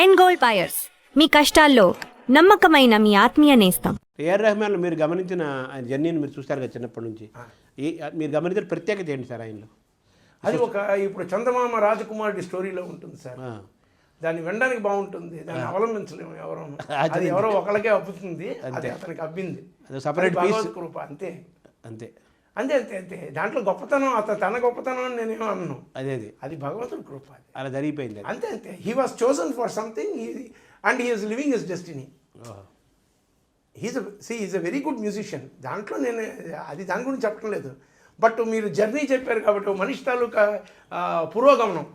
End gold buyers, మీ కష్టాల్లో నమ్మకమైన మీ ఆత్మీయ నేస్తం. ఏఆర్ రెహమాన్ మీరు గమనించిన ఆయన జర్నీని మీరు చూస్తారు కదా చిన్నప్పటి నుంచి, మీరు గమనించిన ప్రత్యేకత ఏంటి సార్ ఆయనలో? అది ఒక ఇప్పుడు చందమామ రాజకుమారుడి స్టోరీలో ఉంటుంది సార్. దాన్ని వినడానికి బాగుంటుంది, దాన్ని అవలంబించలేము ఎవరో. అది ఎవరో ఒకళ్ళకే అబ్బుతుంది, అది అతనికి అబ్బింది. సపరేట్ భగవత్ కృప, అంతే అంతే అంతే అంతే అంతే. దాంట్లో గొప్పతనం తన గొప్పతనం అని నేనేమో అన్నాను. అది భగవంతుడి కృప, అలా జరిగిపోయింది. అంతే అంతే. He was chosen for something and he is living his destiny. Is a very good musician. దాంట్లో నేను అది దాని గురించి చెప్పడం లేదు. బట్ మీరు జర్నీ చెప్పారు కాబట్టి మనిషి తాలూకా పురోగమనం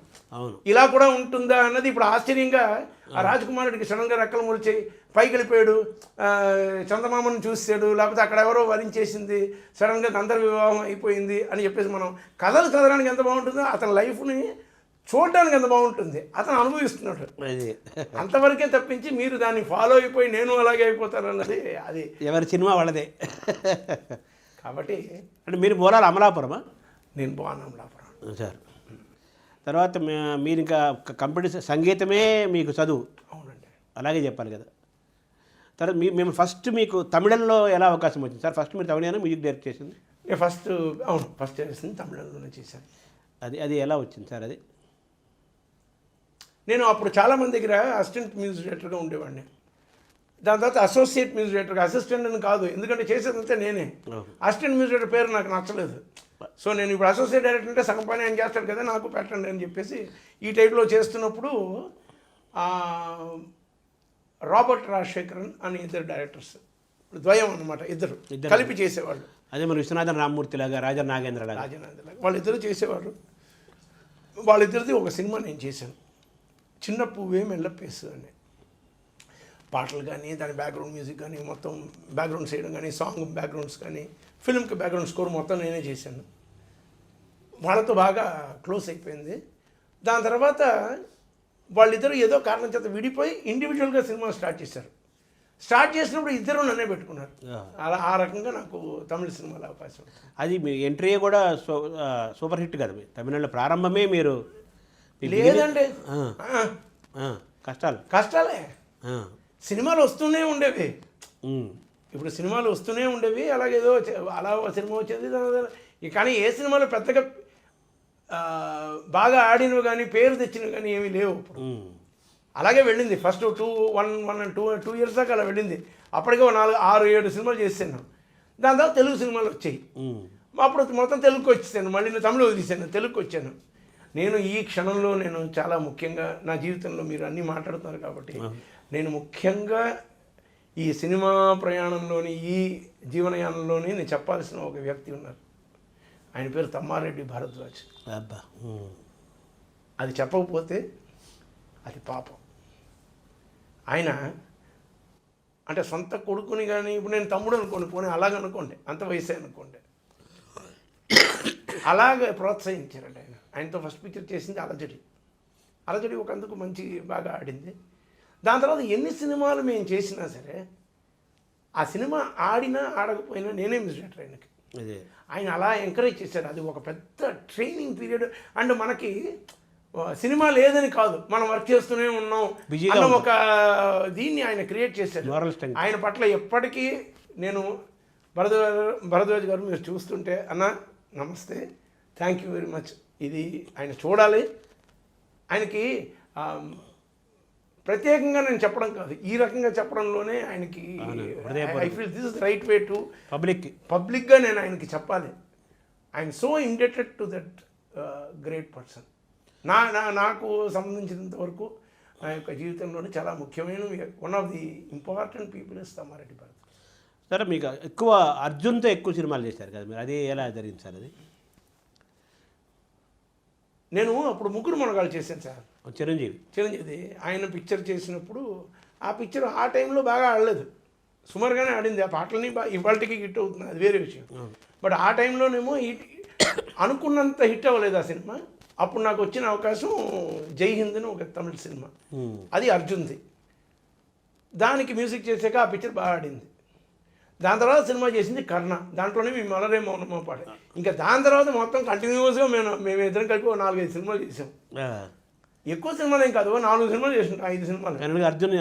ఇలా కూడా ఉంటుందా అన్నది ఇప్పుడు ఆశ్చర్యంగా. ఆ రాజకుమారుడికి సడన్గా రెక్కలు మొలిచాయి, పైకి వెళ్ళిపోయాడు, చందమామను చూసాడు, లేకపోతే అక్కడ ఎవరో వరించేసింది, సడన్గా గంధర్వ వివాహం అయిపోయింది అని చెప్పేసి మనం కథలు చదవడానికి ఎంత బాగుంటుందో అతని లైఫ్ని చూడడానికి ఎంత బాగుంటుంది, అతను అనుభవిస్తున్నాడు. అంతవరకే తప్పించి మీరు దాన్ని ఫాలో అయిపోయి నేను అలాగే అయిపోతాను అన్నది అది ఎవరి సినిమా వాళ్ళదే. కాబట్టి అంటే మీరు మూలాలు అమలాపురమా? నేను బాగున్నా అమలాపురం సార్. తర్వాత మీరు ఇంకా కంప్యూటర్ సంగీతమే మీకు చదువు? అవునండి. అలాగే చెప్పాలి కదా. తర్వాత మేము ఫస్ట్ మీకు తమిళంలో ఎలా అవకాశం వచ్చింది సార్? ఫస్ట్ మీరు తమిళంలో మ్యూజిక్ డైరెక్ట్ చేసింది? నేను ఫస్ట్ చేసింది తమిళంలోనే చేశాను. అది ఎలా వచ్చింది సార్? అది నేను అప్పుడు చాలామంది దగ్గర అసిస్టెంట్ మ్యూజిక్ డైరెక్టర్గా ఉండేవాడిని. దాని తర్వాత అసోసియేట్ మ్యూజిక్ డైరెక్టర్గా, అసిస్టెంట్ అని కాదు, ఎందుకంటే చేసేదంతా నేనే. అసిస్టెంట్ మ్యూజిక్ డైరెక్టర్ పేరు నాకు నచ్చలేదు. సో నేను ఇప్పుడు అసోసియేట్ డైరెక్టర్ అంటే సగం పని ఆయన చేస్తాడు కదా, నాకు పెట్టండి అని చెప్పేసి ఈ టైప్లో చేస్తున్నప్పుడు రాబర్ట్ రాజశేఖరన్ అని ఇద్దరు డైరెక్టర్స్, ద్వయం అనమాట, ఇద్దరు కలిపి చేసేవాళ్ళు. అదే మన విశ్వనాథన్ రామ్మూర్తి లాగా, రాజా నాగేంద్ర లాగా వాళ్ళిద్దరు చేసేవారు. వాళ్ళిద్దరిది ఒక సినిమా నేను చేశాను, చిన్న పువ్వే మెల్లపేసు అని. పాటలు కానీ, దాని బ్యాక్గ్రౌండ్ మ్యూజిక్ కానీ, మొత్తం బ్యాక్గ్రౌండ్స్ చేయడం కానీ, సాంగ్ బ్యాక్గ్రౌండ్స్ కానీ, ఫిల్మ్కి బ్యాక్గ్రౌండ్ స్కోర్ మొత్తం నేనే చేశాను. వాళ్ళతో బాగా క్లోజ్ అయిపోయింది. దాని తర్వాత వాళ్ళిద్దరూ ఏదో కారణం చేత విడిపోయి ఇండివిజువల్గా సినిమా స్టార్ట్ చేశారు. స్టార్ట్ చేసినప్పుడు ఇద్దరు నన్నే పెట్టుకున్నారు. అలా ఆ రకంగా నాకు తమిళ సినిమాలో అవకాశం. అది మీ ఎంట్రీ కూడా సూపర్ హిట్ కదా. తమిళనాడులో ప్రారంభమే మీరు? లేదండి, కష్టాలే. సినిమాలు వస్తూనే ఉండేవి. ఇప్పుడు సినిమాలు వస్తూనే ఉండేవి, అలాగేదో అలా సినిమా వచ్చేది. కానీ ఏ సినిమాలో పెద్దగా బాగా ఆడినవి కానీ, పేరు తెచ్చినవి కానీ ఏమీ లేవు. అలాగే వెళ్ళింది. ఫస్ట్ 2 years దాకా అలా వెళ్ళింది. అప్పటికే 4, 6, 7 సినిమాలు చేశాను. దాని తర్వాత తెలుగు సినిమాలు వచ్చాయి. అప్పుడు మొత్తం తెలుగుకి వచ్చేసాను. మళ్ళీ నేను తమిళ వదిలేసాను, తెలుగుకి వచ్చాను. నేను ఈ క్షణంలో నేను చాలా ముఖ్యంగా నా జీవితంలో, మీరు అన్నీ మాట్లాడుతున్నారు కాబట్టి, నేను ముఖ్యంగా ఈ సినిమా ప్రయాణంలోని, ఈ జీవనయానంలోని నేను చెప్పాల్సిన ఒక వ్యక్తి ఉన్నారు. ఆయన పేరు తమ్మారెడ్డి భరద్వాజ్. అది చెప్పకపోతే అది పాపం. ఆయన అంటే సొంత కొడుకుని కానీ, ఇప్పుడు నేను తమ్ముడు అనుకోండి, పోనీ అలాగనుకోండి, అంత వయసే అనుకోండి, అలాగే ప్రోత్సహించారండి ఆయన. ఆయనతో ఫస్ట్ పిక్చర్ చేసింది అలజడి ఒక అందుకు మంచి బాగా ఆడింది. దాని తర్వాత ఎన్ని సినిమాలు మేము చేసినా సరే, ఆ సినిమా ఆడినా ఆడకపోయినా నేనే మ్యూజిక్ డైరెక్టర్ ఆయనకి. ఆయన అలా ఎంకరేజ్ చేశారు. అది ఒక పెద్ద ట్రైనింగ్ పీరియడ్. అండ్ మనకి సినిమా లేదని కాదు, మనం వర్క్ చేస్తూనే ఉన్నాం అన్న ఒక దీన్ని ఆయన క్రియేట్ చేశారు. ఆయన పట్ల ఎప్పటికీ నేను భరద్వాజ్ గారు మీరు చూస్తుంటే, అన్న నమస్తే, థ్యాంక్ యూ వెరీ మచ్, ఇది ఆయన చూడాలి. ఆయనకి ప్రత్యేకంగా నేను చెప్పడం కాదు, ఈ రకంగా చెప్పడంలోనే ఆయనకి I feel this is the right way to పబ్లిక్గా నేను ఆయనకి చెప్పాలి. I'm so indebted to that great person. నాకు సంబంధించినంత వరకు నా యొక్క జీవితంలోనే చాలా ముఖ్యమైన one of the important people is Tammareddy Bharat. సరే, మీకు ఎక్కువ అర్జున్తో ఎక్కువ సినిమాలు చేశారు కదా మీరు, అది ఎలా జరిగింది సార్? అది నేను అప్పుడు ముగ్గురు మనగాళ్ళు చేశాను సార్. చిరంజీవి ఆయన పిక్చర్ చేసినప్పుడు, ఆ పిక్చర్ ఆ టైంలో బాగా ఆడలేదు, సుమారుగానే ఆడింది. ఆ పాటలని ఇవాళకి హిట్ అవుతుంది, అది వేరే విషయం. బట్ ఆ టైంలోనేమో అనుకున్నంత హిట్ అవ్వలేదు ఆ సినిమా. అప్పుడు నాకు వచ్చిన అవకాశం జై హింద్ అని ఒక తమిళ సినిమా, అది అర్జున్ది. దానికి మ్యూజిక్ చేశాక ఆ పిక్చర్ బాగా ఆడింది. దాని తర్వాత సినిమా చేసింది కర్ణ, దాంట్లోనే మేము మలరే మౌనమో పాట. ఇంకా దాని తర్వాత మొత్తం కంటిన్యూస్గా మేము ఇద్దరం కలిపి 4-5 సినిమాలు చేసాం. ఎక్కువ సినిమాలు ఏం కాదు 4 సినిమాలు చేసింటాం, 5 సినిమాలు. ఫైనల్గా అర్జున్